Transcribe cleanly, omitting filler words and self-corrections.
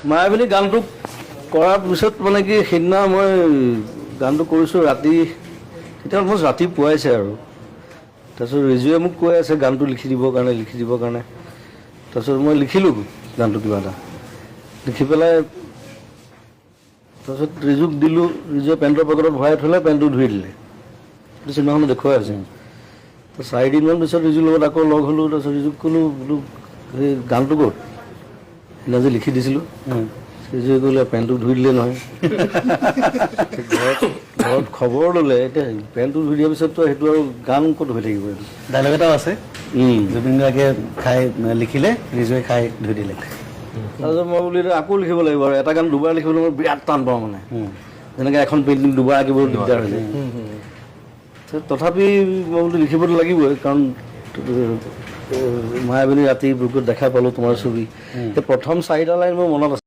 মায়াবিনী গানটো কৰাৰ পিছত মানে কি সেইদিনা মই গানটো কৰিছোঁ ৰাতি তেতিয়া অলমষ্ট ৰাতি পুৱাইছে আৰু তাৰপিছত ৰিজুৱে মোক কৈ আছে গানটো লিখি দিবৰ কাৰণে তাৰপিছত মই লিখিলোঁ গানটো কিবা এটা লিখি পেলাই তাৰপিছত ৰিজুক দিলোঁ ৰিজুৱে পেণ্টৰ পকেটত ভৰাই থ'লে পেণ্টটো ধুই দিলে সেইটো চিনেমাখনত দেখুৱাই আছে তো 4 দিনমান পিছত ৰিজুৰ লগত আকৌ লগ হ'লোঁ তাৰপিছত ৰিজুক ক'লোঁ বোলো সেই গানটো ক'ত সেইদিনা যে লিখি দিছিলোঁ ৰিজুৱে ক'লে পেণ্টটো ধুই দিলে নহয় ঘৰত খবৰ ল'লে এতিয়া পেণ্টটো ধুই দিয়াৰ পিছততো সেইটো আৰু গান ক'ত হৈ থাকিব এইটো ডাইলগ এটাও আছে জুবিন গাৰ্গে খাই লিখিলে ৰিজুৱে খাই ধুই দিলে তাৰপিছত মই বোলো আকৌ লিখিব লাগিব আৰু এটা গান দুবাৰ লিখিবলৈ মই বিৰাট টান পাওঁ মানে যেনেকৈ এখন পেইণ্টিং দুবাৰ আঁকিবলৈ দিগদাৰ হৈ যায় তথাপি মই বোলো লিখিবতো লাগিবই কাৰণ মায়াবিনী ৰাতি বুকুত দেখা পালোঁ তোমাৰ ছবি সেই প্ৰথম 4টা লাইন মোৰ মনত আছে